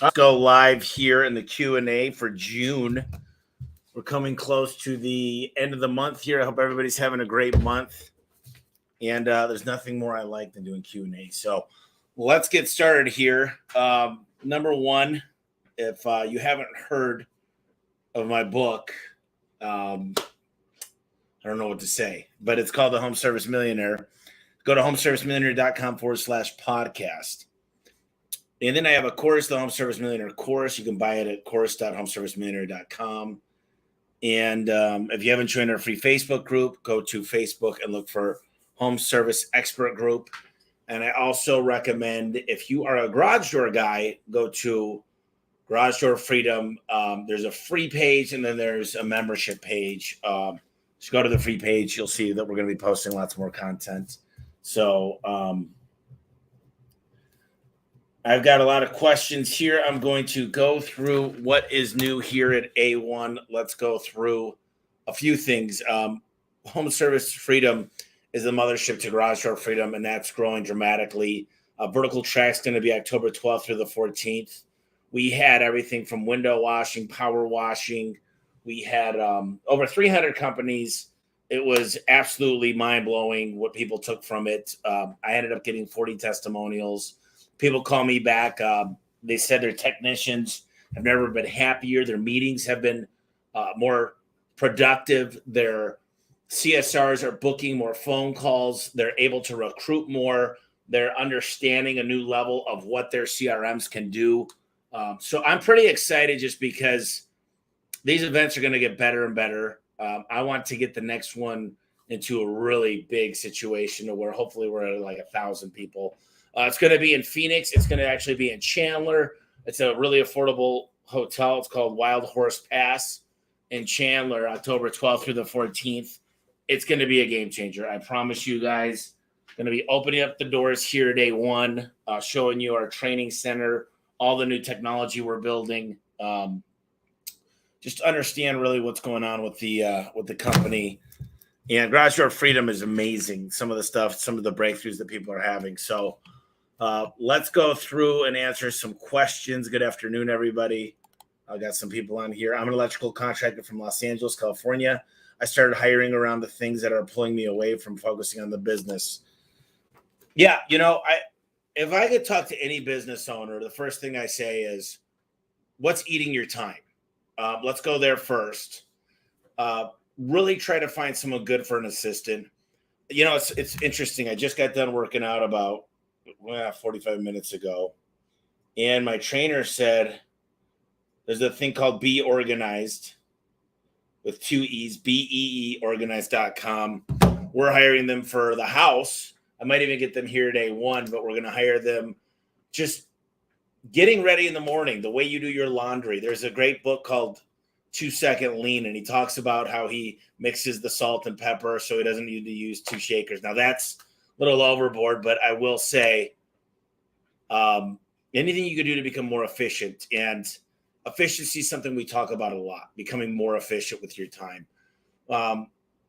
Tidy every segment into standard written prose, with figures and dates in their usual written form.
Let's go live here in the Q&A for June. We're coming close to the end of the month here. I hope everybody's having a great month. And there's nothing more I like than doing Q&A. So let's get started here. Number one, if you haven't heard of my book, I don't know what to say, but it's called The Home Service Millionaire. Go to homeservicemillionaire.com/podcast. And then I have a course, the Home Service Millionaire course. You can buy it at course.homeservicemillionaire.com. And if you haven't joined our free Facebook group, go to Facebook and look for Home Service Expert Group. And I also recommend, if you are a garage door guy, go to Garage Door Freedom. There's a free page and then there's a membership page. So go to the free page. You'll see that we're going to be posting lots more content. So I've got a lot of questions here. I'm going to go through what is new here at A1. Let's go through a few things. Home Service Freedom is the mothership to Garage Door Freedom, and that's growing dramatically. Vertical Track's going to be October 12th through the 14th. We had everything from window washing, power washing. We had over 300 companies. It was absolutely mind-blowing what people took from it. I ended up getting 40 testimonials. People call me back. They said their technicians have never been happier. Their meetings have been more productive. Their CSRs are booking more phone calls. They're able to recruit more. They're understanding a new level of what their CRMs can do. So I'm pretty excited just because these events are going to get better and better. I want to get the next one into a really big situation where hopefully we're at like 1,000 people. It's going to be in Phoenix. It's going to actually be in Chandler. It's a really affordable hotel. It's called Wild Horse Pass in Chandler, October 12th through the 14th. It's going to be a game changer. I promise you guys. Going to be opening up the doors here at A1, showing you our training center, all the new technology we're building. Just understand really what's going on with the company. And Garage Door Freedom is amazing. Some of the stuff, some of the breakthroughs that people are having. So let's go through and answer some questions. Good afternoon, everybody. I got some people on here. I'm an electrical contractor from Los Angeles, California. I started hiring around the things that are pulling me away from focusing on the business. Yeah, if I could talk to any business owner, the first thing I say is, what's eating your time? Let's go there first. Really try to find someone good for an assistant. It's interesting. I just got done working out about 45 minutes ago. And my trainer said, there's a thing called Be Organized with 2 E's, BEE organized.com. We're hiring them for the house. I might even get them here at A1, but we're going to hire them just getting ready in the morning, the way you do your laundry. There's a great book called 2-Second Lean, and he talks about how he mixes the salt and pepper so he doesn't need to use 2 shakers. Now, that's a little overboard, but I will say anything you can do to become more efficient. And efficiency is something we talk about a lot, becoming more efficient with your time.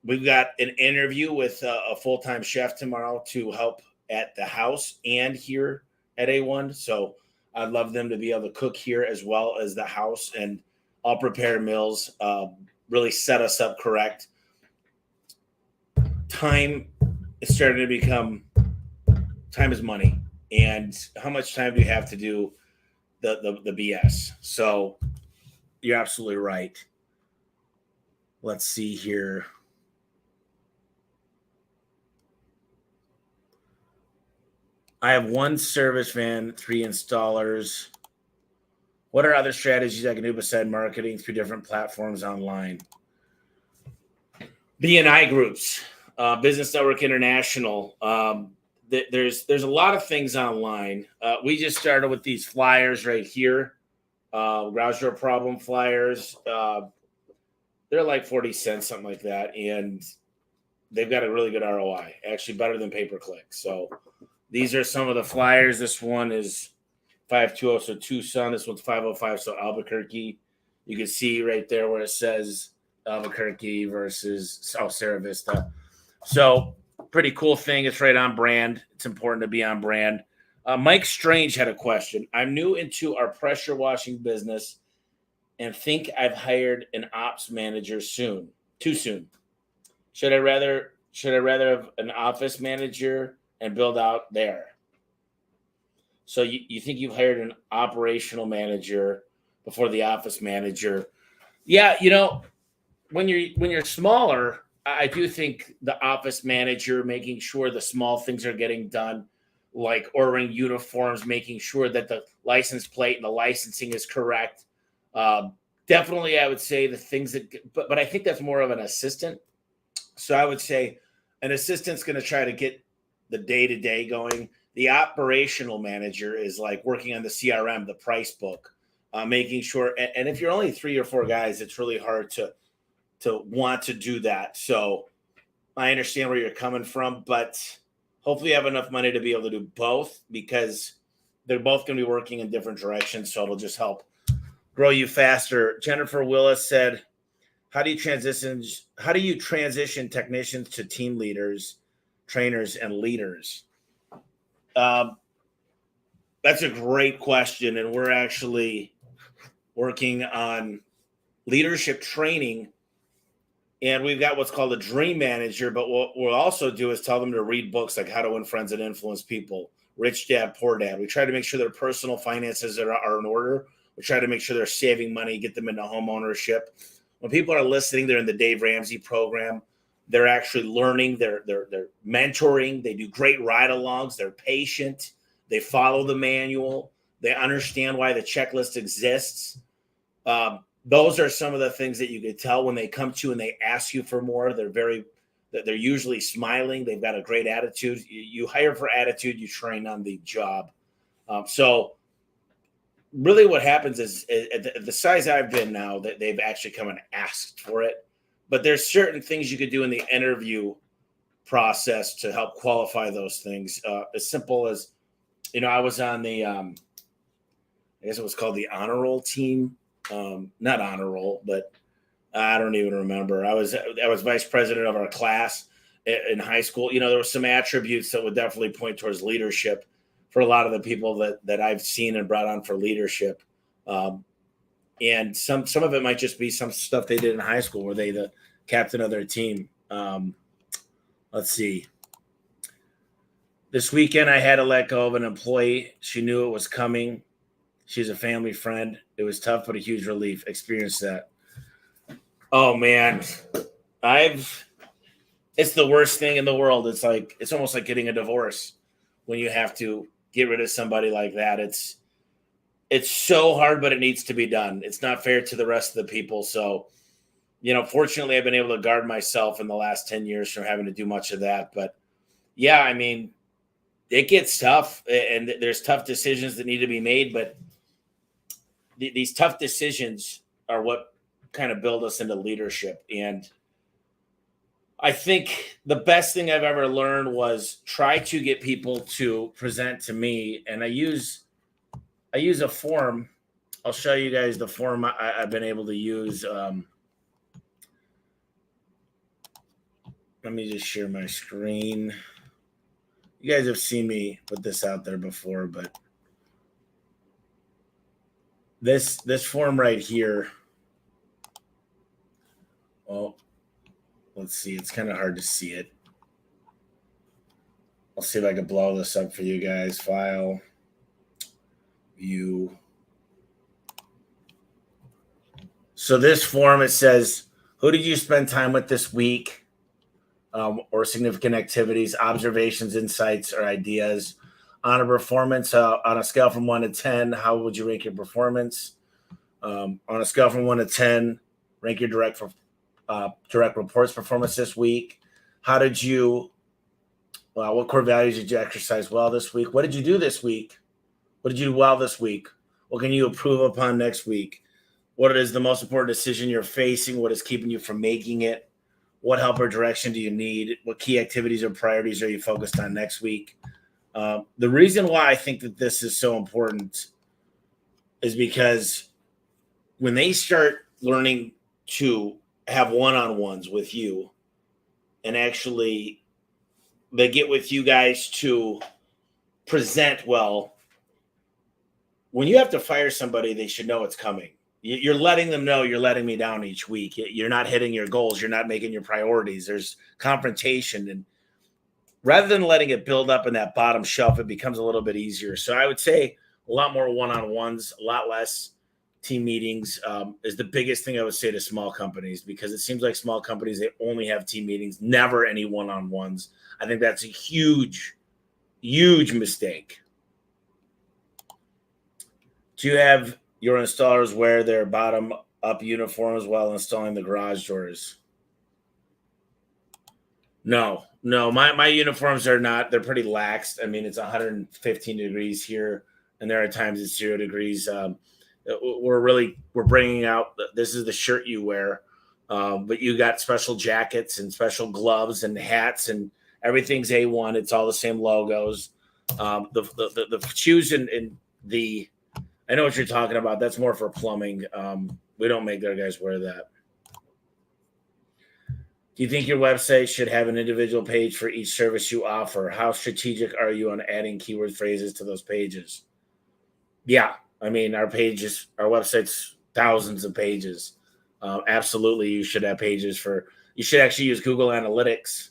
We've got an interview with a full-time chef tomorrow to help at the house and here at A1. So I'd love them to be able to cook here as well as the house, and I'll prepare meals, really set us up correct. Time is starting to become, time is money. And how much time do you have to do the BS? So you're absolutely right. Let's see here. I have 1 service van, 3 installers. What are other strategies I can do besides marketing through different platforms online? BNI groups, Business Network International. There's a lot of things online. We just started with these flyers right here, Garage Door Problem flyers. They're like 40 cents, something like that, and they've got a really good ROI, actually better than pay-per-click. So these are some of the flyers. This one is 520, so Tucson. This one's 505, so Albuquerque. You can see right there where it says Albuquerque versus Sarah Vista. So pretty cool thing. It's right on brand. It's important to be on brand. Mike Strange had a question. I'm new into our pressure washing business and think I've hired an ops manager soon. Too soon. Should I rather have an office manager and build out there? So you think you've hired an operational manager before the office manager? Yeah, when you're smaller, I do think the office manager making sure the small things are getting done, like ordering uniforms, making sure that the license plate and the licensing is correct. Uh, Definitely, I would say the things but I think that's more of an assistant. So I would say an assistant's going to try to get the day to day going. The operational manager is like working on the CRM, the price book, making sure. And if you're only 3 or 4 guys, it's really hard to want to do that. So I understand where you're coming from, but hopefully you have enough money to be able to do both because they're both going to be working in different directions. So it'll just help grow you faster. Jennifer Willis said, how do you transition technicians to team leaders, trainers, and leaders? Um, that's a great question. And we're actually working on leadership training. And we've got what's called a dream manager. But what we'll also do is tell them to read books like How to Win Friends and Influence People, Rich Dad, Poor Dad. We try to make sure their personal finances are in order. We try to make sure they're saving money, get them into home ownership. When people are listening, they're in the Dave Ramsey program. They're actually learning. They're mentoring. They do great ride-alongs. They're patient. They follow the manual. They understand why the checklist exists. Those are some of the things that you could tell when they come to you and they ask you for more. They're usually smiling. They've got a great attitude. You hire for attitude. You train on the job. So really what happens is at the size I've been now that they've actually come and asked for it. But there's certain things you could do in the interview process to help qualify those things. As simple as, I was on the, I guess it was called the honor roll team. Not honor roll, but I don't even remember. I was vice president of our class in high school. There were some attributes that would definitely point towards leadership for a lot of the people that I've seen and brought on for leadership. And some of it might just be some stuff they did in high school. Were they the captain of their team? Let's see. This weekend, I had to let go of an employee. She knew it was coming. She's a family friend. It was tough, but a huge relief. Experienced that. Oh man, it's the worst thing in the world. It's almost like getting a divorce when you have to get rid of somebody like that. It's so hard, but it needs to be done. It's not fair to the rest of the people. So, fortunately, I've been able to guard myself in the last 10 years from having to do much of that. But yeah, I mean, it gets tough and there's tough decisions that need to be made. But these tough decisions are what kind of build us into leadership. And I think the best thing I've ever learned was try to get people to present to me. And I use a form. I'll show you guys the form I've been able to use. Let me just share my screen. You guys have seen me put this out there before, but this form right here. Well, let's see. It's kind of hard to see it. I'll see if I can blow this up for you guys. File, view. So this form, it says, who did you spend time with this week? Or significant activities, observations, insights, or ideas. On a performance, on a scale from 1 to 10, how would you rank your performance? On a scale from 1 to 10, rank your direct reports performance this week. What core values did you exercise well this week? What did you do this week? What did you do well this week? What can you improve upon next week? What is the most important decision you're facing? What is keeping you from making it? What help or direction do you need? What key activities or priorities are you focused on next week? The reason why I think that this is so important is because when they start learning to have one-on-ones with you and actually they get with you guys to present well. When you have to fire somebody, they should know it's coming. You're letting them know you're letting me down each week. You're not hitting your goals. You're not making your priorities. There's confrontation. And rather than letting it build up in that bottom shelf, it becomes a little bit easier. So I would say a lot more one-on-ones, a lot less team meetings is the biggest thing I would say to small companies, because it seems like small companies, they only have team meetings, never any one-on-ones. I think that's a huge, huge mistake. Do you have your installers wear their bottom-up uniforms while installing the garage doors? No. My uniforms are not. They're pretty lax. I mean, it's 115 degrees here, and there are times it's 0 degrees. We're bringing out. This is the shirt you wear, but you got special jackets and special gloves and hats, and everything's A1. It's all the same logos. The shoes and the. I know what you're talking about. That's more for plumbing. We don't make their guys wear that. Do you think your website should have an individual page for each service you offer? How strategic are you on adding keyword phrases to those pages? Yeah, I mean, our website's thousands of pages. Absolutely, you should have pages for. You should actually use Google Analytics,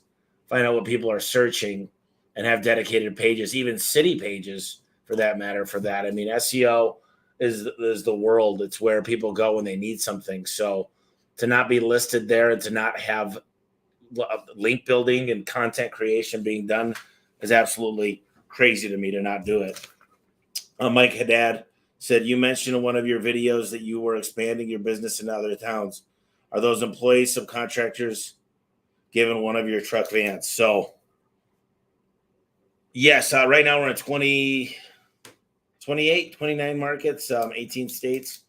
find out what people are searching, and have dedicated pages, even city pages for that matter. For that, I mean, SEO is the world. It's where people go when they need something. So to not be listed there and to not have link building and content creation being done is absolutely crazy to me to not do it. Mike Haddad said, you mentioned in one of your videos that you were expanding your business in other towns. Are those employees, subcontractors given one of your truck vans? So yes, right now we're in 28, 29 markets, 18 states,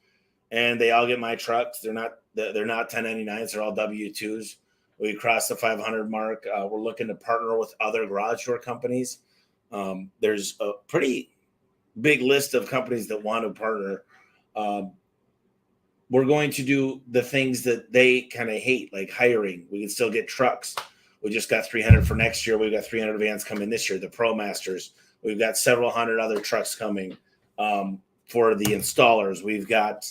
and they all get my trucks. They're not 1099s. They're all W-2s. We crossed the 500 mark. We're looking to partner with other garage door companies. There's a pretty big list of companies that want to partner. We're going to do the things that they kind of hate, like hiring. We can still get trucks. We just got 300 for next year. We've got 300 vans coming this year, the Pro Masters. We've got several hundred other trucks coming for the installers. We've got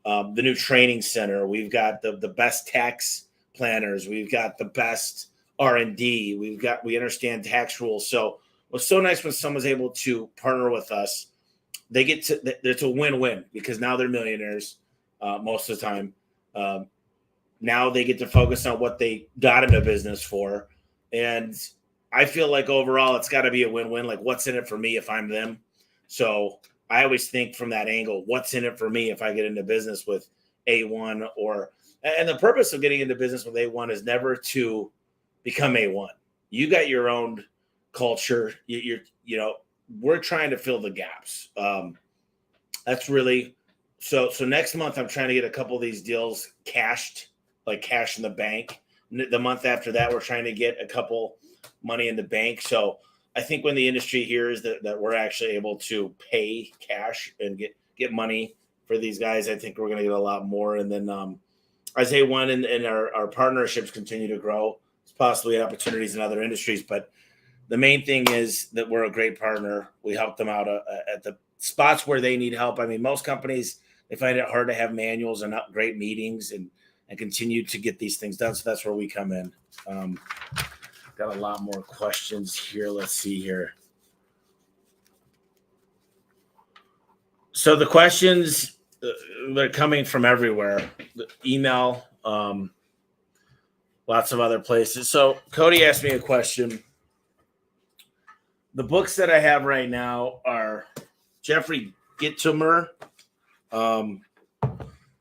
the new training center. We've got the best tax planners. We've got the best R&D. We understand tax rules. So what's so nice when someone's able to partner with us, it's a win-win, because now they're millionaires most of the time. Now they get to focus on what they got into business for. And I feel like overall it's got to be a win-win. Like, what's in it for me if I'm them? So I always think from that angle, what's in it for me if I get into business with A1 and the purpose of getting into business with A1 is never to become A1. You got your own culture. We're trying to fill the gaps. That's really, so next month I'm trying to get a couple of these deals cashed, like cash in the bank. The month after that, we're trying to get a couple money in the bank. So I think when the industry hears that we're actually able to pay cash and get money for these guys, I think we're going to get a lot more. And then as A1 and our partnerships continue to grow, it's possibly opportunities in other industries. But the main thing is that we're a great partner. We help them out at the spots where they need help. I mean, most companies, they find it hard to have manuals and not great meetings and continue to get these things done. So that's where we come in. Got a lot more questions here. Let's see here. So the questions, they're coming from everywhere. The email, lots of other places. So Cody asked me a question. The books that I have right now are Jeffrey Gitomer.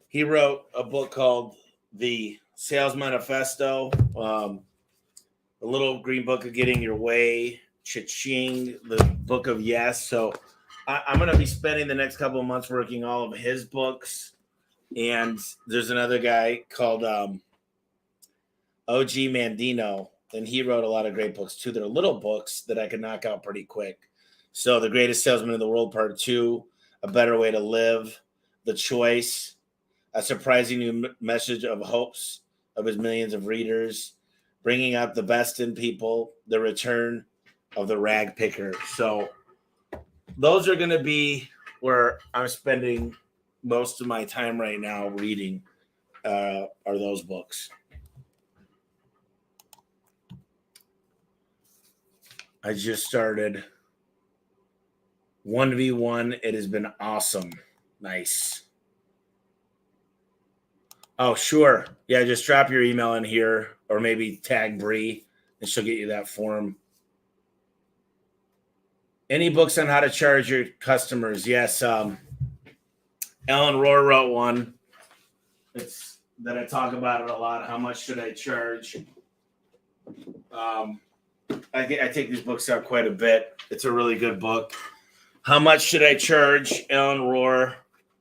He wrote a book called The Sales Manifesto, The Little Green Book of Getting Your Way, Cha-Ching, the Book of Yes. So I'm going to be spending the next couple of months working all of his books. And there's another guy called OG Mandino, and he wrote a lot of great books too. They're little books that I could knock out pretty quick. So The Greatest Salesman in the World, Part 2, A Better Way to Live, The Choice, A Surprising New Message of Hopes of His Millions of Readers, Bringing Out the Best in People, The Return of the Rag Picker. So those are going to be where I'm spending most of my time right now reading are those books. I just started 1v1. It has been awesome. Nice. Oh, sure. Yeah, just drop your email in here or maybe tag Bree and she'll get you that form. Any books on how to charge your customers? Yes. Ellen Rohr wrote one. It's that I talk about it a lot. How much should I charge? I take these books out quite a bit. It's a really good book. How much should I charge? Ellen Rohr.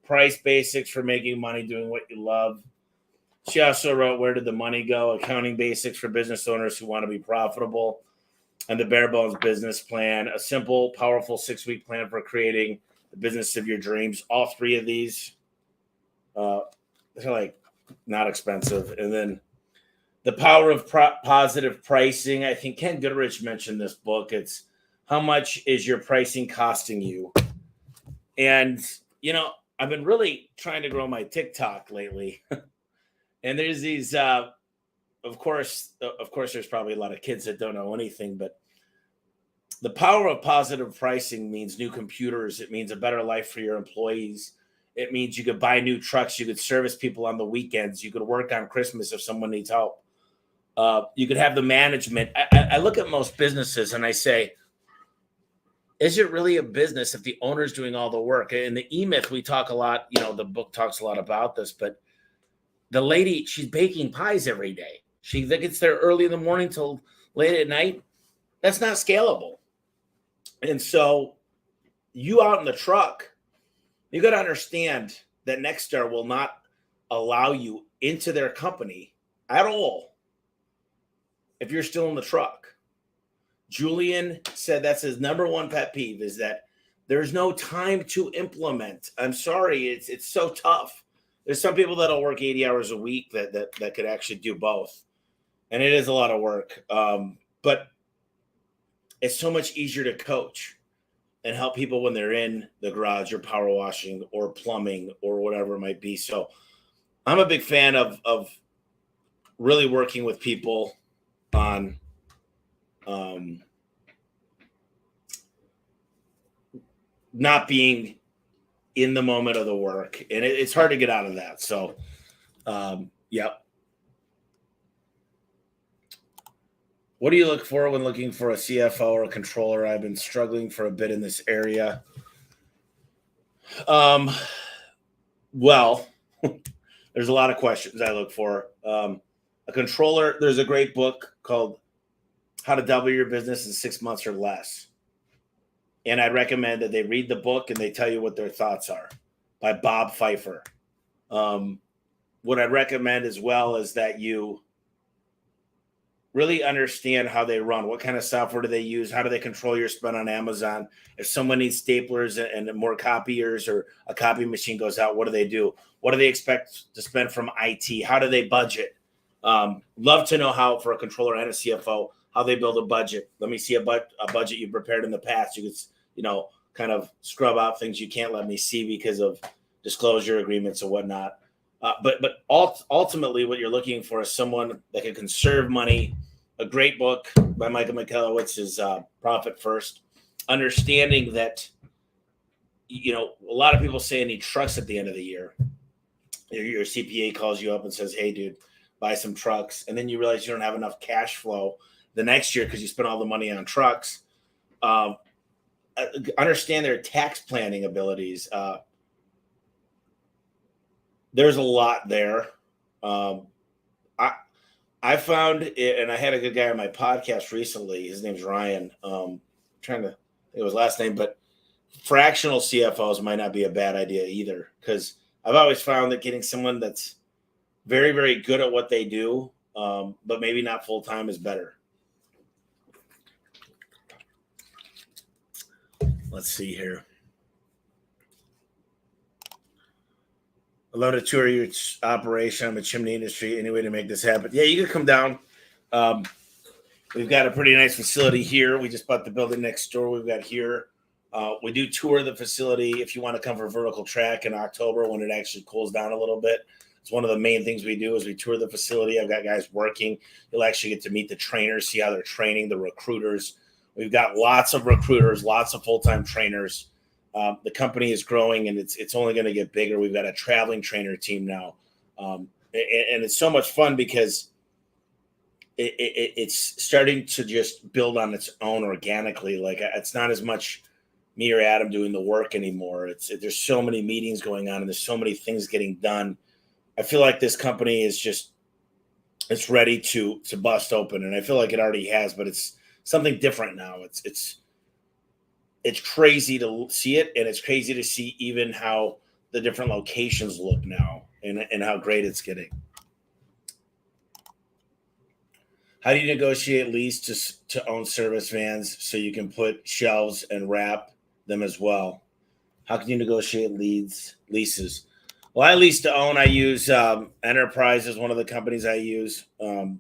Price Basics for Making Money Doing What You Love. She also wrote Where Did the Money Go? Accounting Basics for Business Owners Who Want to Be Profitable. And the Bare Bones Business Plan. A simple, powerful 6-week plan for creating the business of your dreams. All three of these, they're like not expensive. And then The Power of Positive Pricing. I think Ken Goodrich mentioned this book. It's How Much Is Your Pricing Costing You? And, you know, I've been really trying to grow my TikTok lately. And there's these, of course, there's probably a lot of kids that don't know anything, but the power of positive pricing means new computers. It means a better life for your employees. It means you could buy new trucks. You could service people on the weekends. You could work on Christmas if someone needs help. You could have the management. I look at most businesses and I say, is it really a business if the owner's doing all the work? In the E-Myth, we talk a lot, you know, the book talks a lot about this, but the lady, she's baking pies every day. She gets there early in the morning till late at night. That's not scalable. And so you out in the truck, you got to understand that Nexstar will not allow you into their company at all if you're still in the truck. Julian said that's his number one pet peeve is that there's no time to implement. I'm sorry, it's so tough. There's some people that'll work 80 hours a week that could actually do both. And it is a lot of work. But it's so much easier to coach and help people when they're in the garage or power washing or plumbing or whatever it might be. So I'm a big fan of really working with people on not being in the moment of the work. And it's hard to get out of that. So, yep. What do you look for when looking for a CFO or a controller? I've been struggling for a bit in this area. Well, there's a lot of questions I look for. A controller, there's a great book called How to Double Your Business in 6 Months or Less. And I'd recommend that they read the book and they tell you what their thoughts are by Bob Pfeiffer. What I'd recommend as well is that you really understand how they run. What kind of software do they use? How do they control your spend on Amazon? If someone needs staplers and more copiers or a copy machine goes out, what do they do? What do they expect to spend from IT? How do they budget? Love to know how, for a controller and a CFO, how they build a budget. Let me see a budget you prepared in the past. You could, kind of scrub out things you can't let me see because of disclosure agreements and whatnot. But ultimately, what you're looking for is someone that can conserve money. A great book by Michael Michalowicz is Profit First. Understanding that, a lot of people say I need trucks at the end of the year. Your CPA calls you up and says, hey, dude, buy some trucks. And then you realize you don't have enough cash flow the next year because you spent all the money on trucks. Understand their tax planning abilities. There's a lot there. I found it, and I had a good guy on my podcast recently. His name's Ryan. Trying to think of his last name, but fractional CFOs might not be a bad idea either, because I've always found that getting someone that's very, very good at what they do, but maybe not full time, is better. Let's see here. I'd love to tour your operation. I'm a chimney industry. Any way to make this happen? Yeah, you can come down. We've got a pretty nice facility here. We just bought the building next door. We've got here. We do tour the facility if you want to come for vertical track in October when it actually cools down a little bit. It's one of the main things we do is we tour the facility. I've got guys working. You'll actually get to meet the trainers, see how they're training, the recruiters. We've got lots of recruiters, lots of full-time trainers. The company is growing, and it's only going to get bigger. We've got a traveling trainer team now. And it's so much fun because it's starting to just build on its own organically. Like, it's not as much me or Adam doing the work anymore. There's so many meetings going on, and there's so many things getting done. I feel like this company is it's ready to bust open, and I feel like it already has, but it's something different now. It's crazy to see it, and it's crazy to see even how the different locations look now and how great it's getting. How do you negotiate lease to own service vans so you can put shelves and wrap them as well? How can you negotiate leases? Well, I lease to own. I use Enterprise is one of the companies I use. And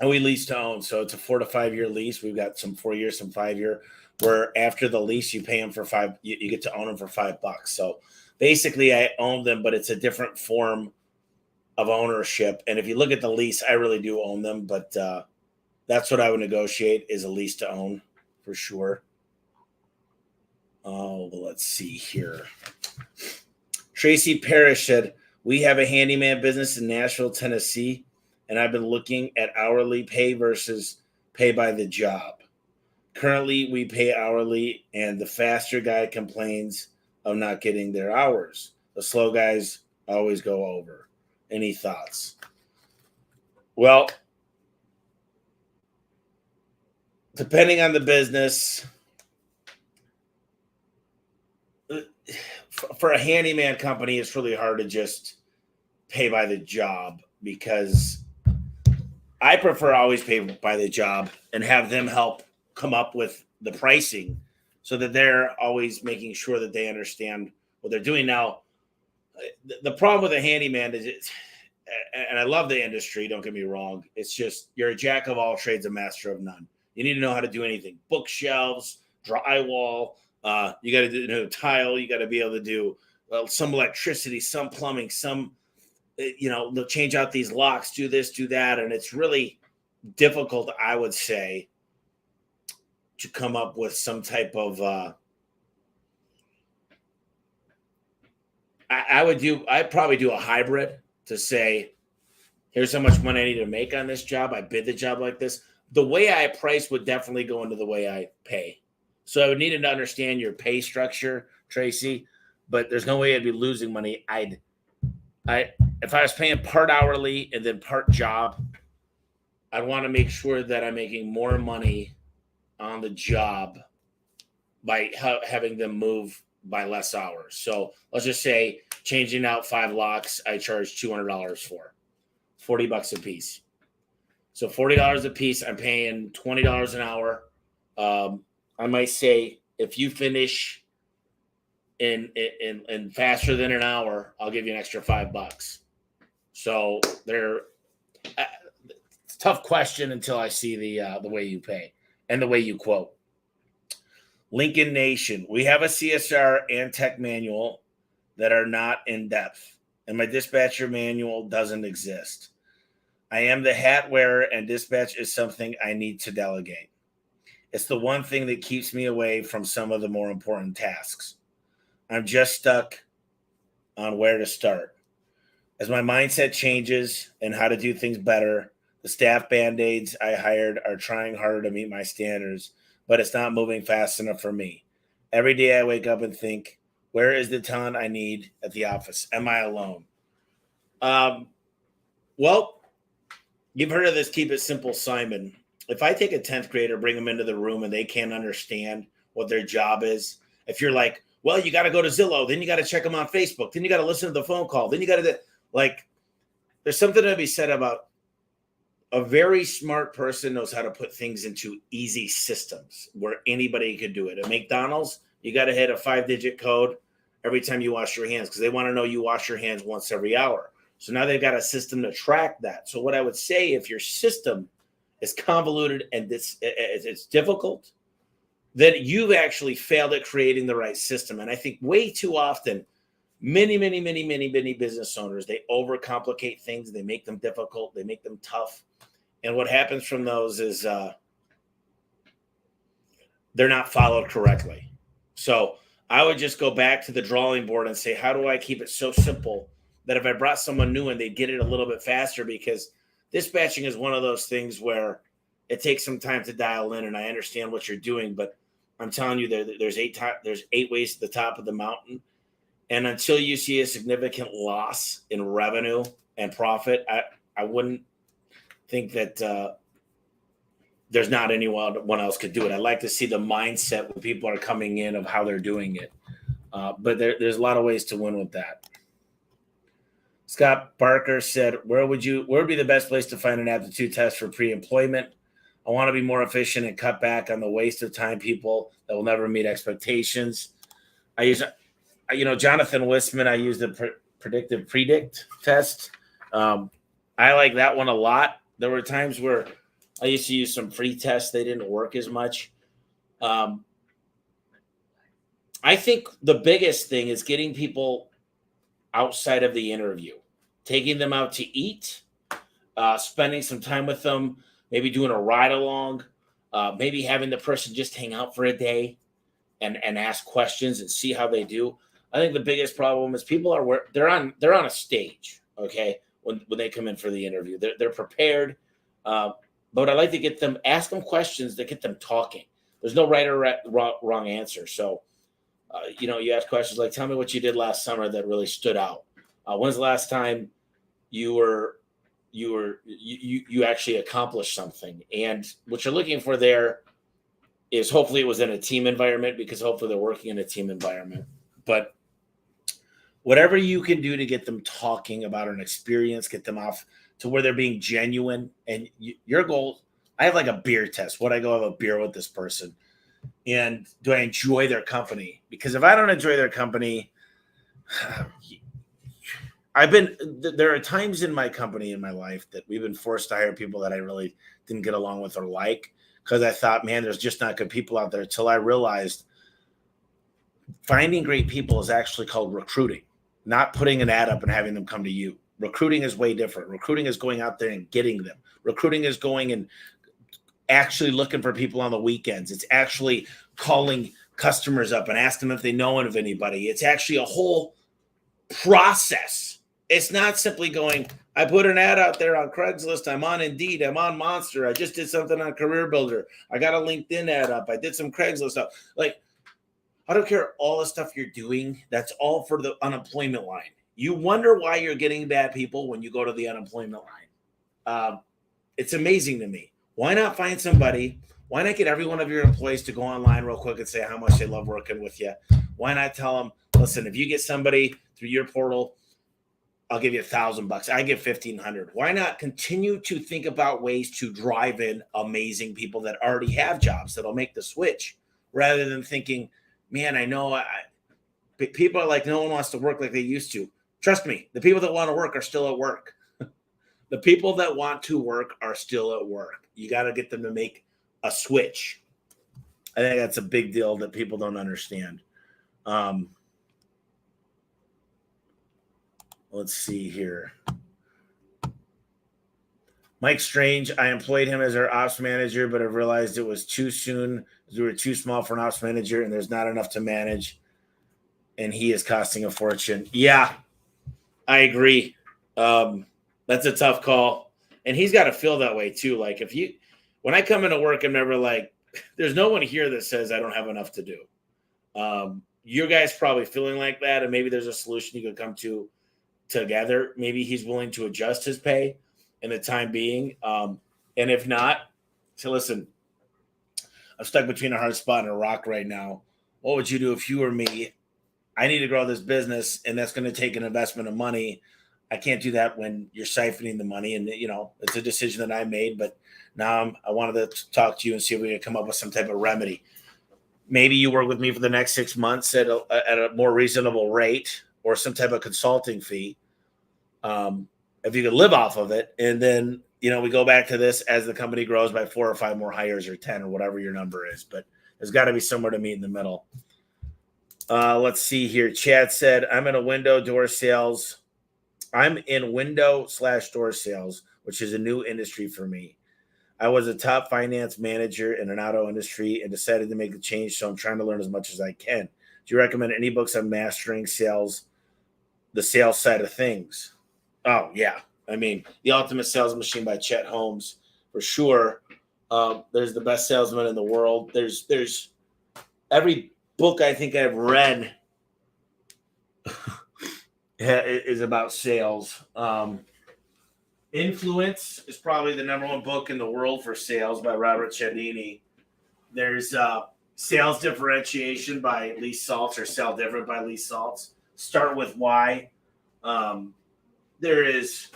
we lease to own. So it's a 4 to 5 year lease. We've got some 4 years, some 5 year, where after the lease, you pay them for you get to own them for $5. So basically I own them, but it's a different form of ownership. And if you look at the lease, I really do own them, but that's what I would negotiate is a lease to own for sure. Oh, well, let's see here. Tracy Parrish said, we have a handyman business in Nashville, Tennessee, and I've been looking at hourly pay versus pay by the job. Currently, we pay hourly, and the faster guy complains of not getting their hours. The slow guys always go over. Any thoughts? Well, depending on the business, for a handyman company, it's really hard to just pay by the job because I prefer always pay by the job and have them help come up with the pricing so that they're always making sure that they understand what they're doing. Now, the problem with a handyman is and I love the industry, don't get me wrong. It's just you're a jack of all trades, a master of none. You need to know how to do anything. Bookshelves, drywall, you got to do tile. You got to be able to do some electricity, some plumbing, some, they'll change out these locks, do this, do that. And it's really difficult, I would say, to come up with some type of, I'd probably do a hybrid to say, here's how much money I need to make on this job. I bid the job like this. The way I price would definitely go into the way I pay. So I would need to understand your pay structure, Tracy, but there's no way I'd be losing money. If I was paying part hourly and then part job, I'd want to make sure that I'm making more money on the job by having them move by less hours. So let's just say changing out 5 locks, I charge $200 for $40 a piece. So $40 a piece, I'm paying $20 an hour. I might say if you finish in faster than an hour, I'll give you an extra $5. So it's a tough question until I see the way you pay and the way you quote. Lincoln Nation, we have a CSR and tech manual that are not in depth, and my dispatcher manual doesn't exist. I am the hat wearer, and dispatch is something I need to delegate. It's the one thing that keeps me away from some of the more important tasks. I'm just stuck on where to start. As my mindset changes and how to do things better, the staff band-aids I hired are trying harder to meet my standards, but it's not moving fast enough for me. Every day I wake up and think, where is the talent I need at the office? Am I alone? Well, you've heard of this Keep It Simple, Simon. If I take a 10th grader, bring them into the room and they can't understand what their job is, if you're like, well, you got to go to Zillow, then you got to check them on Facebook, then you got to listen to the phone call, then you got to, there's something to be said about a very smart person knows how to put things into easy systems where anybody could do it. At McDonald's, you got to hit a 5-digit code every time you wash your hands because they want to know you wash your hands once every hour. So now they've got a system to track that. So what I would say, if your system is convoluted and it's difficult, that you've actually failed at creating the right system. And I think way too often, many business owners, they overcomplicate things. They make them difficult. They make them tough. And what happens from those is they're not followed correctly. So I would just go back to the drawing board and say, how do I keep it so simple that if I brought someone new and they'd get it a little bit faster? Because dispatching is one of those things where it takes some time to dial in, and I understand what you're doing, but I'm telling you, there's 8 ways to the top of the mountain. And until you see a significant loss in revenue and profit, I wouldn't think that there's not anyone else could do it. I like to see the mindset when people are coming in of how they're doing it. But there's a lot of ways to win with that. Scott Barker said, where would be the best place to find an aptitude test for pre-employment? I want to be more efficient and cut back on the waste of time people that will never meet expectations. I use, Jonathan Wissman, I use the predictive predict test. I like that one a lot. There were times where I used to use some free tests. They didn't work as much. I think the biggest thing is getting people outside of the interview, taking them out to eat, spending some time with them, maybe doing a ride along, maybe having the person just hang out for a day and ask questions and see how they do. I think the biggest problem is people they're on a stage, okay, when they come in for the interview. They're prepared, but I like to ask them questions that get them talking. There's no right or wrong answer. So, you ask questions like, tell me what you did last summer that really stood out. When's the last time you actually accomplished something? And what you're looking for there is hopefully it was in a team environment, because hopefully they're working in a team environment. But whatever you can do to get them talking about an experience, get them off to where they're being genuine. And your goal, I have like a beer test. Would I go have a beer with this person? And do I enjoy their company? Because if I don't enjoy their company, there are times in my company, in my life, that we've been forced to hire people that I really didn't get along with or like, because I thought, man, there's just not good people out there, till I realized finding great people is actually called recruiting, not putting an ad up and having them come to you. Recruiting is way different. Recruiting is going out there and getting them. Recruiting is going and actually looking for people on the weekends. It's actually calling customers up and ask them if they know of anybody. It's actually a whole process. It's not simply going, I put an ad out there on Craigslist, I'm on Indeed, I'm on Monster, I just did something on Career Builder, I got a LinkedIn ad up, I did some Craigslist stuff. Like, I don't care all the stuff you're doing. That's all for the unemployment line. You wonder why you're getting bad people when you go to the unemployment line. It's amazing to me. Why not find somebody? Why not get every one of your employees to go online real quick and say how much they love working with you? Why not tell them, listen, if you get somebody through your portal, I'll give you $1,000. I give $1,500. Why not continue to think about ways to drive in amazing people that already have jobs that'll make the switch, rather than thinking, man, I know people are like, no one wants to work like they used to. Trust me, the people that want to work are still at work. The people that want to work are still at work. You got to get them to make a switch. I think that's a big deal that people don't understand. Let's see here. Mike Strange, I employed him as our ops manager, but I realized it was too soon. We were too small for an ops manager, and there's not enough to manage. And he is costing a fortune. Yeah, I agree. That's a tough call. And he's got to feel that way too. Like, when I come into work, I'm never like, there's no one here that says I don't have enough to do. You guys probably feeling like that, and maybe there's a solution you could come to together. Maybe he's willing to adjust his pay in the time being. And if not, so listen, I'm stuck between a hard spot and a rock right now. What would you do if you were me? I need to grow this business, and that's going to take an investment of money. I can't do that when you're siphoning the money. And, it's a decision that I made, but now I wanted to talk to you and see if we could come up with some type of remedy. Maybe you work with me for the next 6 months at a more reasonable rate, or some type of consulting fee. If you could live off of it, and then, we go back to this as the company grows by 4 or 5 more hires, or 10, or whatever your number is. But There's got to be somewhere to meet in the middle. Let's see here. Chad said, I'm in window/door sales, which is a new industry for me. I was a top finance manager in an auto industry and decided to make the change, so I'm trying to learn as much as I can. Do you recommend any books on mastering sales, the sales side of things? Oh, yeah. I mean, The Ultimate Sales Machine by Chet Holmes, for sure. There's the best salesman in the world. There's every book I think I've read is about sales. Influence is probably the number one book in the world for sales by Robert Cialdini. There's Sales Differentiation by Lee Saltz, or Sell Different by Lee Saltz. Start with Why. There's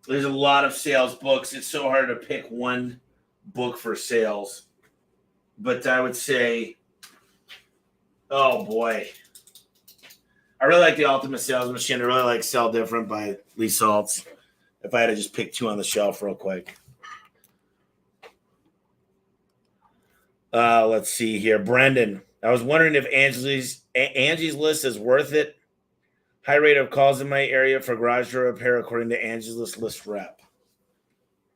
a lot of sales books. It's so hard to pick one book for sales. But I would say, oh boy, I really like The Ultimate Sales Machine. I really like Sell Different by Lee Saltz. If I had to just pick two on the shelf real quick. Let's see here. Brendan, I was wondering if Angie's List is worth it. High rate of calls in my area for garage door repair, according to Angie's List rep.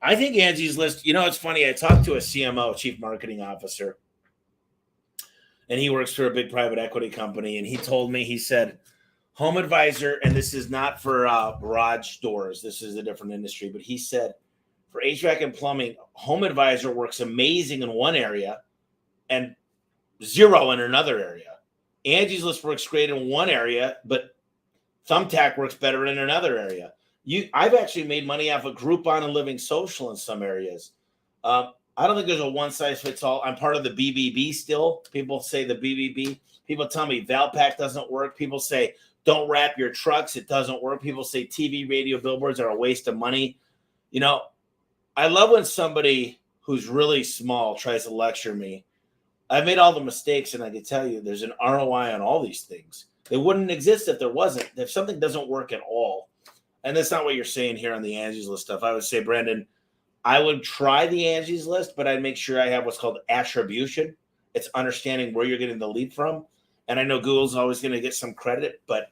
I think Angie's List, it's funny. I talked to a CMO, Chief Marketing Officer, and he works for a big private equity company. And he told me, he said, Home Advisor, and this is not for garage doors. This is a different industry. But he said, for HVAC and plumbing, Home Advisor works amazing in one area and zero in another area. Angie's List works great in one area, but Thumbtack works better in another area. I've actually made money off of Groupon and Living Social in some areas. I don't think there's a one-size-fits-all. I'm part of the BBB still. People say the BBB. People tell me Valpak doesn't work. People say don't wrap your trucks. It doesn't work. People say TV, radio, billboards are a waste of money. I love when somebody who's really small tries to lecture me. I've made all the mistakes, and I can tell you there's an ROI on all these things. They wouldn't exist if there wasn't. If something doesn't work at all, and that's not what you're saying here on the Angie's List stuff. I would say, Brandon, I would try the Angie's List, but I'd make sure I have what's called attribution. It's understanding where you're getting the lead from. And I know Google's always going to get some credit, but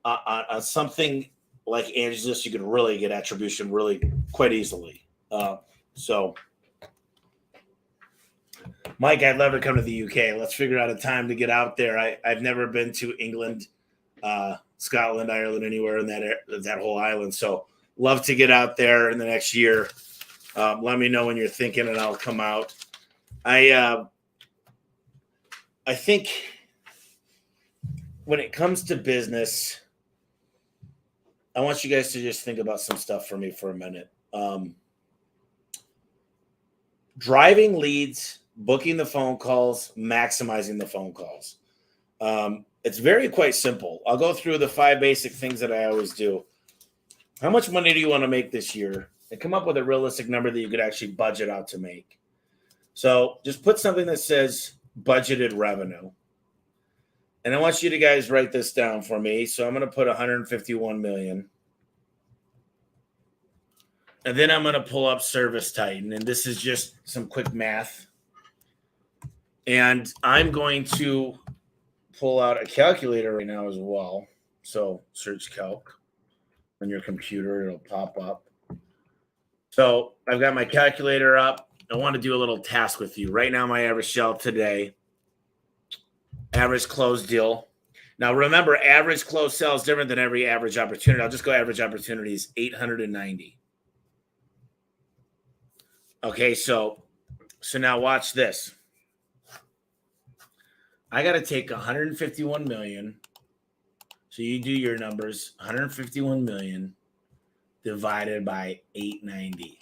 on something like Angie's List, you could really get attribution really quite easily. So, Mike, I'd love to come to the UK. Let's figure out a time to get out there. I've never been to England, Scotland, Ireland, anywhere in that whole island. So love to get out there in the next year. Let me know when you're thinking, and I'll come out. I think when it comes to business, I want you guys to just think about some stuff for me for a minute. Driving leads, booking the phone calls, maximizing the phone calls. It's quite simple. I'll go through the 5 basic things that I always do. How much money do you want to make this year? And come up with a realistic number that you could actually budget out to make. So just put something that says budgeted revenue. And I want you to guys write this down for me. So I'm going to put 151 million. And then I'm going to pull up Service Titan. And this is just some quick math. And I'm going to pull out a calculator right now as well. So search calc on your computer. It'll pop up. So I've got my calculator up. I want to do a little task with you. Right now, my average sale today, average close deal. Now, remember, average close sale is different than every average opportunity. I'll just go average opportunities, 890. Okay, so now watch this. I got to take 151 million. So you do your numbers, 151 million divided by 890.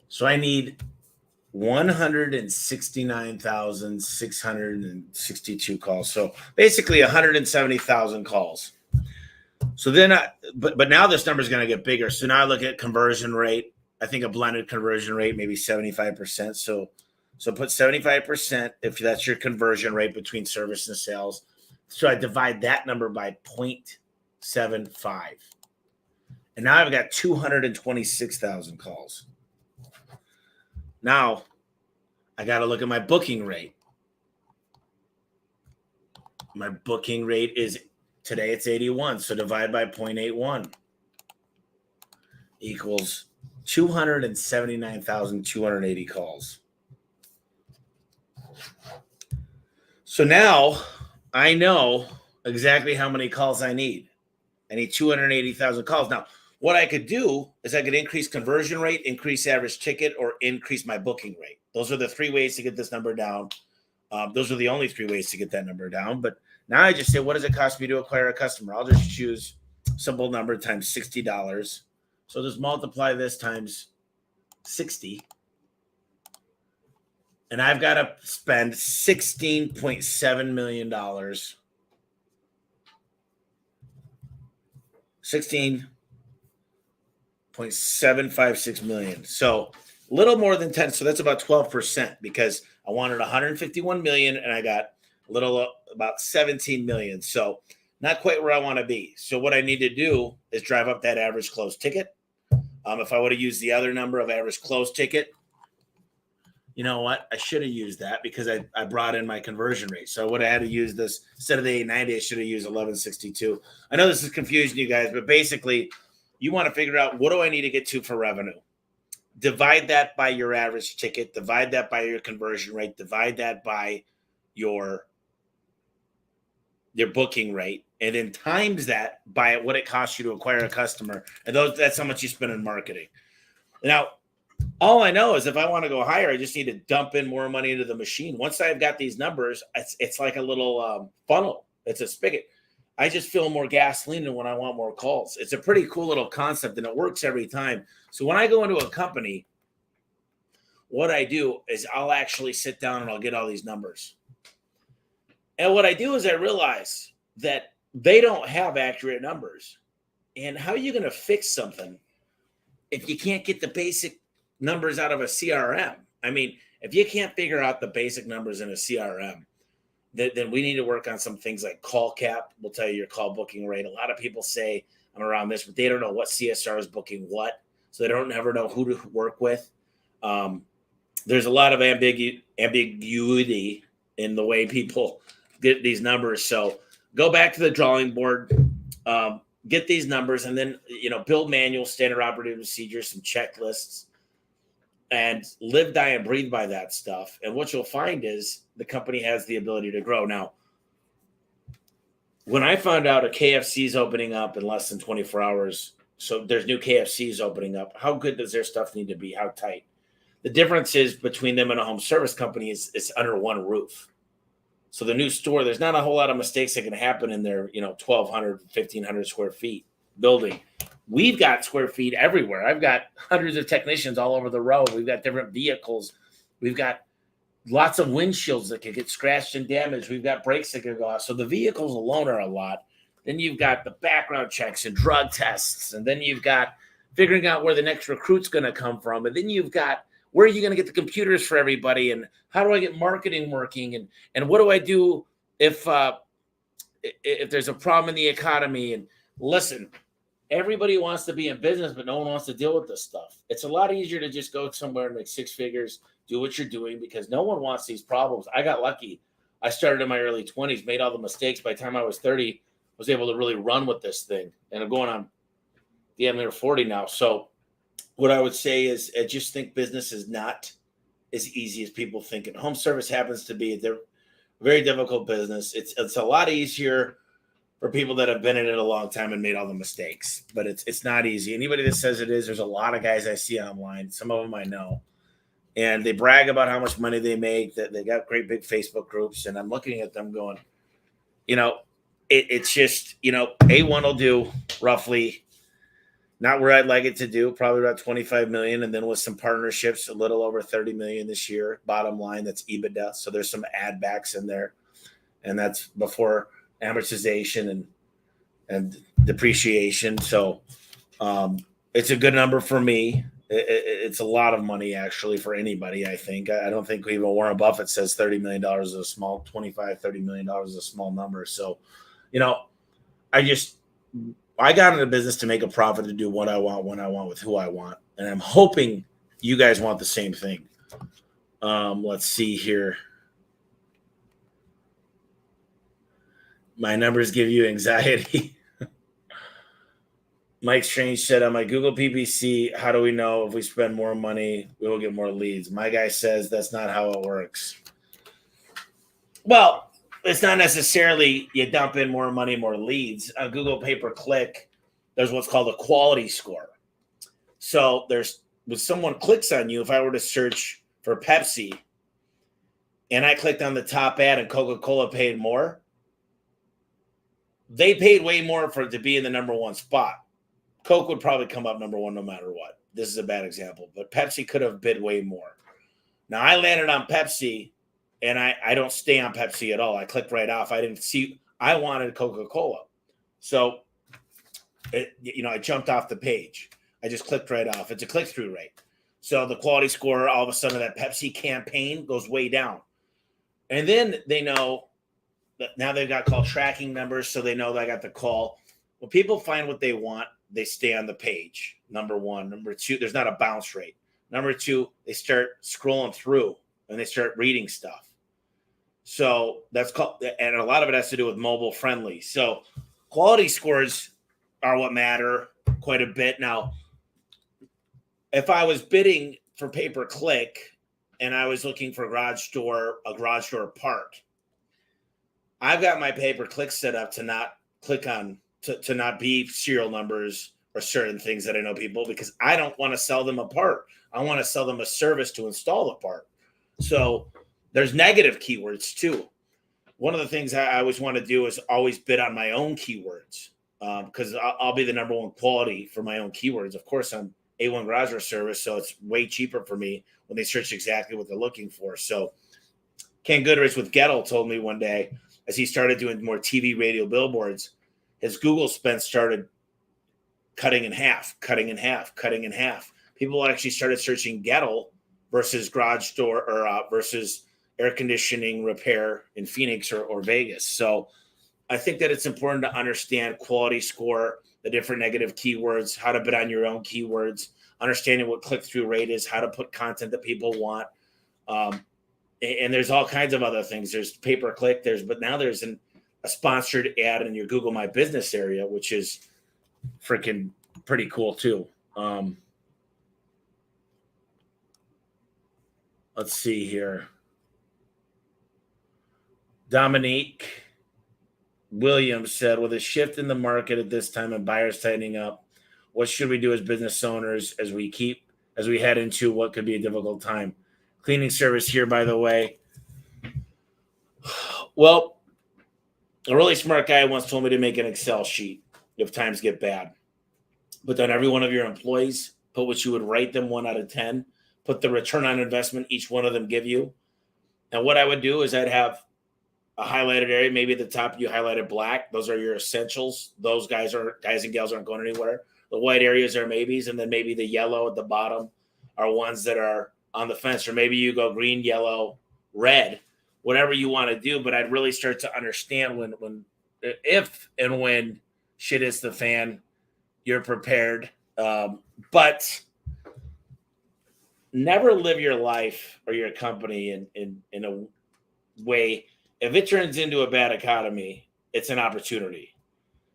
So I need 169,662 calls. So basically 170,000 calls. So then but now this number is going to get bigger. So now I look at conversion rate. I think a blended conversion rate, maybe 75%. So put 75% if that's your conversion rate between service and sales. So I divide that number by 0.75. And now I've got 226,000 calls. Now I got to look at my booking rate. My booking rate is today it's 81. So divide by 0.81 equals 279,280 calls. So now I know exactly how many calls I need. I need 280,000 calls. Now, what I could do is I could increase conversion rate, increase average ticket, or increase my booking rate. Those are the three ways to get this number down. Those are the only three ways to get that number down. But now I just say, what does it cost me to acquire a customer? I'll just choose simple number times $60. So just multiply this times 60. And I've got to spend $16.7 million. 16.756 million. So a little more than 10. So that's about 12% because I wanted 151 million and I got a little about 17 million. So not quite where I want to be. So what I need to do is drive up that average close ticket. If I would have used the other number of average close ticket, you know what? I should have used that because I brought in my conversion rate. So I would have had to use this instead of the 890. I should have used 1162. I know this is confusing you guys, but basically you want to figure out what do I need to get to for revenue? Divide that by your average ticket, divide that by your conversion rate, divide that by your booking rate, and then times that by what it costs you to acquire a customer. And that's how much you spend in marketing. Now, all I know is if I want to go higher, I just need to dump in more money into the machine. Once I've got these numbers, it's like a little funnel. It's a spigot. I just fill more gasoline in when I want more calls. It's a pretty cool little concept, and it works every time. So when I go into a company, what I do is I'll actually sit down and I'll get all these numbers. And what I do is I realize that they don't have accurate numbers. And how are you going to fix something if you can't get the basic numbers out of a CRM? I mean, if you can't figure out the basic numbers in a CRM, then we need to work on some things like call cap. We'll tell you your call booking rate. A lot of people say I'm around this, but they don't know what CSR is booking what. So they don't ever know who to work with. There's a lot of ambiguity in the way people get these numbers. So go back to the drawing board, get these numbers, and then, build manual standard operating procedures, some checklists, and live, die, and breathe by that stuff. And what you'll find is the company has the ability to grow. Now, when I found out a KFC is opening up in less than 24 hours, so there's new KFCs opening up, how good does their stuff need to be? How tight? The difference is between them and a home service company is it's under one roof. So the new store, there's not a whole lot of mistakes that can happen in their, 1,200, 1,500 square feet building. We've got square feet everywhere. I've got hundreds of technicians all over the road. We've got different vehicles. We've got lots of windshields that could get scratched and damaged. We've got brakes that could go off. So the vehicles alone are a lot. Then you've got the background checks and drug tests. And then you've got figuring out where the next recruit's going to come from. And then you've got where are you going to get the computers for everybody? And how do I get marketing working? And what do I do if there's a problem in the economy? And listen, everybody wants to be in business, but no one wants to deal with this stuff. It's a lot easier to just go somewhere and make six figures, do what you're doing, because no one wants these problems. I got lucky. I started in my early 20s, made all the mistakes. By the time I was 30, was able to really run with this thing. And I'm going on damn near 40 now. So what I would say is I just think business is not as easy as people think. And home service happens to be a very difficult business. It's a lot easier for people that have been in it a long time and made all the mistakes, but it's not easy. Anybody that says it is, there's a lot of guys I see online. Some of them I know, and they brag about how much money they make, that they got great big Facebook groups. And I'm looking at them going, it's just, A1 will do roughly not where I'd like it to do, probably about 25 million. And then with some partnerships, a little over 30 million this year. Bottom line, that's EBITDA. So there's some add backs in there, and that's before amortization and depreciation. So it's a good number for me. It's a lot of money actually for anybody. I think. I don't think even Warren Buffett says $30 million is a small, $30 million is a small number. So, I got into business to make a profit, to do what I want, when I want, with who I want. And I'm hoping you guys want the same thing. Let's see here. My numbers give you anxiety. Mike Strange said on my Google PPC, how do we know if we spend more money, we will get more leads? My guy says that's not how it works. Well, it's not necessarily you dump in more money, more leads. On Google pay-per-click, there's what's called a quality score. So there's when someone clicks on you, if I were to search for Pepsi and I clicked on the top ad and Coca-Cola paid more, they paid way more for it to be in the number one spot. Coke would probably come up number one no matter what. This is a bad example, but Pepsi could have bid way more. Now, I landed on Pepsi, and I don't stay on Pepsi at all. I clicked right off. I didn't see – I wanted Coca-Cola. So, I jumped off the page. I just clicked right off. It's a click-through rate. So the quality score, all of a sudden, that Pepsi campaign goes way down. And then they know that now they've got call tracking numbers, so they know that I got the call. When people find what they want, they stay on the page, number one. Number two, there's not a bounce rate. Number two, they start scrolling through and they start reading stuff. So that's called, and a lot of it has to do with mobile friendly. So quality scores are what matter quite a bit. Now, if I was bidding for pay-per-click and I was looking for a garage door part, I've got my pay-per-click set up to not click on to not be serial numbers or certain things that I know people, because I don't want to sell them a part. I want to sell them a service to install the part. So there's negative keywords too. One of the things I always want to do is always bid on my own keywords, because I'll be the number one quality for my own keywords. Of course, I'm A1 Garage Door Service, so it's way cheaper for me when they search exactly what they're looking for. So Ken Goodrich with Gettle told me one day, as he started doing more TV, radio, billboards, his Google spend started cutting in half. People actually started searching Gettle versus garage door or versus air conditioning repair in Phoenix or Vegas. So I think that it's important to understand quality score, the different negative keywords, how to bid on your own keywords, understanding what click-through rate is, how to put content that people want. And there's all kinds of other things. There's pay-per-click, but now there's a sponsored ad in your Google My Business area, which is freaking pretty cool too. Let's see here. Dominique Williams said, with a shift in the market at this time and buyers tightening up, what should we do as business owners as we head into what could be a difficult time? Cleaning service here, by the way. Well, a really smart guy once told me to make an Excel sheet if times get bad. Put down every one of your employees, put what you would rate them 1 out of 10, put the return on investment each one of them give you. And what I would do is I'd have a highlighted area, maybe at the top you highlighted black. Those are your essentials. Those guys and gals aren't going anywhere. The white areas are maybes, and then maybe the yellow at the bottom are ones that are on the fence. Or maybe you go green, yellow, red, whatever you want to do. But I'd really start to understand if and when shit hits the fan, you're prepared. But never live your life or your company in a way. If it turns into a bad economy, it's an opportunity.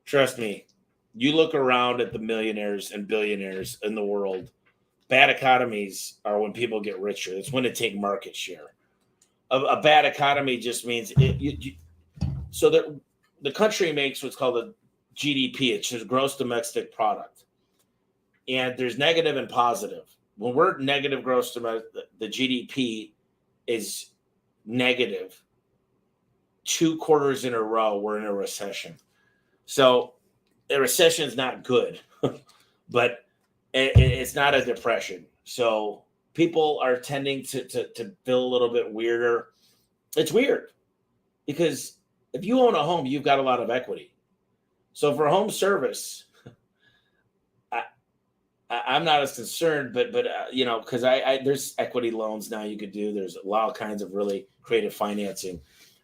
Trust me. You look around at the millionaires and billionaires in the world. Bad economies are when people get richer. It's when they take market share. A bad economy just means the country makes what's called a GDP. It's just gross domestic product. And there's negative and positive. When we're negative gross domestic, the GDP is negative. 2 quarters in a row, we're in a recession. So a recession is not good, but it's not a depression. So people are tending to feel a little bit weirder. It's weird because if you own a home, you've got a lot of equity. So for home service, I'm not as concerned, but because there's equity loans now you could do. There's a lot of kinds of really creative financing.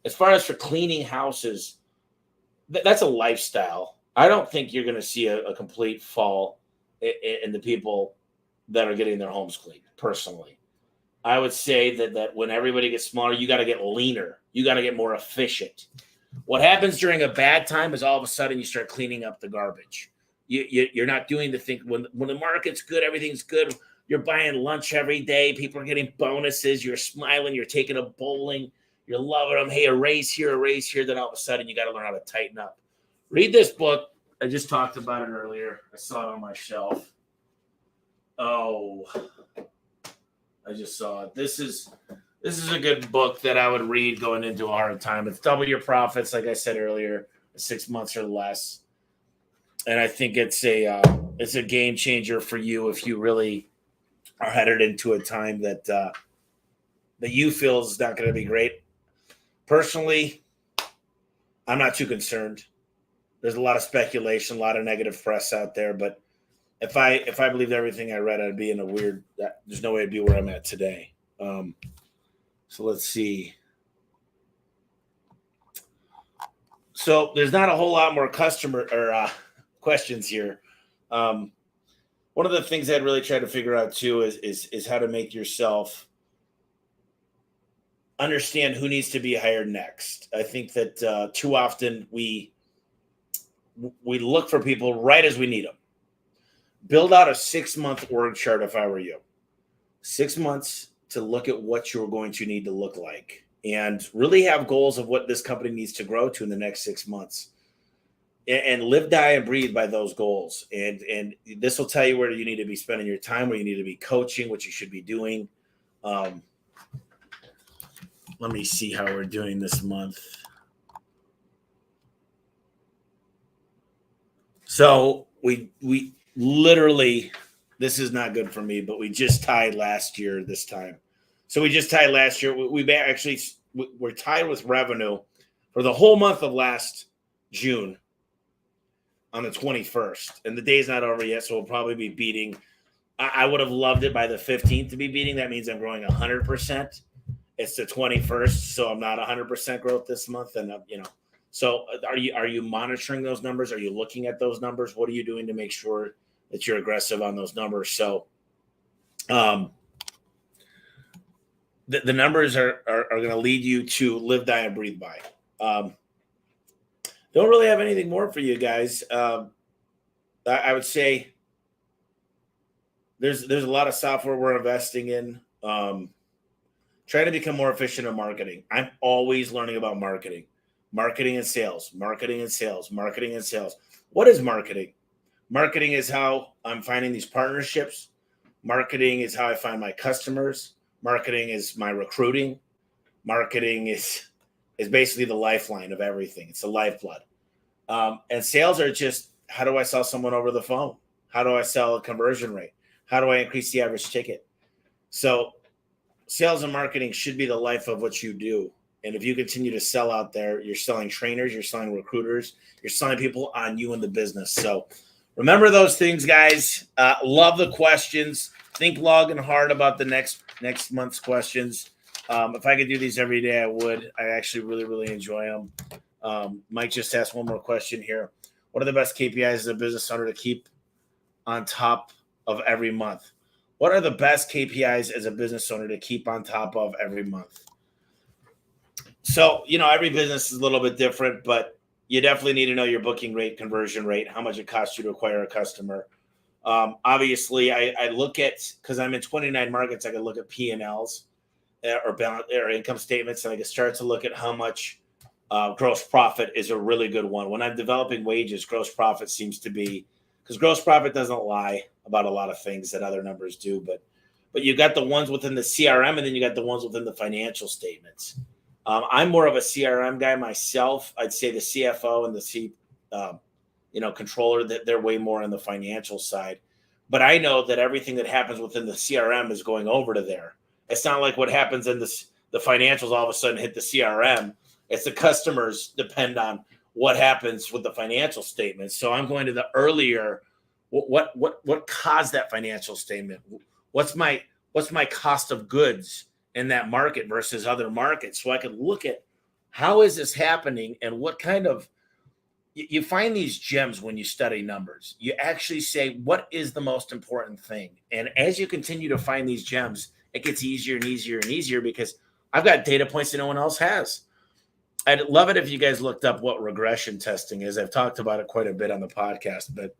As far as for cleaning houses, that's a lifestyle. I don't think you're going to see a complete fall in the people that are getting their homes cleaned, personally. I would say that when everybody gets smaller, you got to get leaner. You got to get more efficient. What happens during a bad time is all of a sudden you start cleaning up the garbage. You're not doing the thing when the market's good, everything's good. You're buying lunch every day. People are getting bonuses. You're smiling. You're taking a bowling. You're loving them. Hey, a raise here, a raise here. Then all of a sudden you got to learn how to tighten up. Read this book. I just talked about it earlier. I saw it on my shelf. Oh, I just saw it. This is a good book that I would read going into a hard time. It's Double Your Profits, like I said earlier, 6 months or less. And I think it's a game changer for you if you really are headed into a time that you feel is not going to be great. Personally, I'm not too concerned. There's a lot of speculation, a lot of negative press out there, but if I believed everything I read, I'd be in a weird. There's no way I'd be where I'm at today. So let's see. So there's not a whole lot more customer or questions here. One of the things I'd really try to figure out too is how to make yourself understand who needs to be hired next. I think that too often we look for people right as we need them. Build out a 6-month org chart if I were you. 6 months to look at what you're going to need to look like and really have goals of what this company needs to grow to in the next 6 months. And live, die, and breathe by those goals. And this will tell you where you need to be spending your time, where you need to be coaching, what you should be doing. Let me see how we're doing this month. So we literally, this is not good for me, but we just tied last year this time. So we just tied last year. We're tied with revenue for the whole month of last June on the 21st. And the day's not over yet, so we'll probably be beating. I would have loved it by the 15th to be beating. That means I'm growing 100%. It's the 21st, so I'm not 100% growth this month. And, so are you monitoring those numbers? Are you looking at those numbers? What are you doing to make sure that you're aggressive on those numbers? So the numbers are going to lead you to live, die, and breathe by. Don't really have anything more for you guys. I would say there's a lot of software we're investing in. Trying to become more efficient in marketing. I'm always learning about marketing and sales, marketing and sales. What is marketing? Marketing is how I'm finding these partnerships. Marketing is how I find my customers. Marketing is my recruiting. Marketing is basically the lifeline of everything. It's the lifeblood. And sales are just, how do I sell someone over the phone? How do I sell a conversion rate? How do I increase the average ticket? So sales and marketing should be the life of what you do. And if you continue to sell out there, you're selling trainers, you're selling recruiters, you're selling people on you in the business. So remember those things, guys. Love the questions. Think long and hard about the next month's questions. If I could do these every day, I would. I actually really, really enjoy them. Mike just asked one more question here. What are the best KPIs as a business owner to keep on top of every month? What are the best KPIs as a business owner to keep on top of every month? So, every business is a little bit different, but you definitely need to know your booking rate, conversion rate, how much it costs you to acquire a customer. Obviously, I look at, because I'm in 29 markets, I can look at P&Ls or income statements, and I can start to look at how much gross profit is a really good one. When I'm developing wages, gross profit seems to be, because gross profit doesn't lie about a lot of things that other numbers do, but you got the ones within the CRM, and then you got the ones within the financial statements. I'm more of a CRM guy myself. I'd say the CFO and the controller, that they're way more on the financial side. But I know that everything that happens within the CRM is going over to there. It's not like what happens in the financials all of a sudden hit the CRM. It's the customers depend on what happens with the financial statements. So I'm going to the earlier, what caused that financial statement? What's my cost of goods in that market versus other markets? So I can look at how is this happening and what kind of, you find these gems when you study numbers. You actually say, what is the most important thing? And as you continue to find these gems, it gets easier and easier and easier because I've got data points that no one else has. I'd love it if you guys looked up what regression testing is. I've talked about it quite a bit on the podcast, but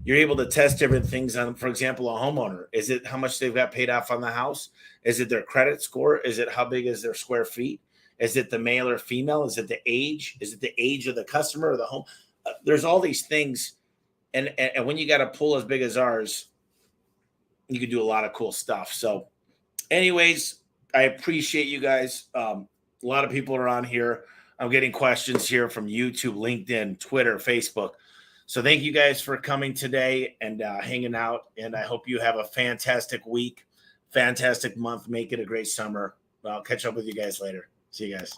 you're able to test different things on, for example, a homeowner. Is it how much they've got paid off on the house? Is it their credit score? Is it how big is their square feet? Is it the male or female? Is it the age? Is it the age of the customer or the home? There's all these things. And when you got a pool as big as ours, you can do a lot of cool stuff. So anyways, I appreciate you guys. A lot of people are on here. I'm getting questions here from YouTube, LinkedIn, Twitter, Facebook. So thank you guys for coming today and hanging out. And I hope you have a fantastic week, fantastic month. Make it a great summer. I'll catch up with you guys later. See you guys.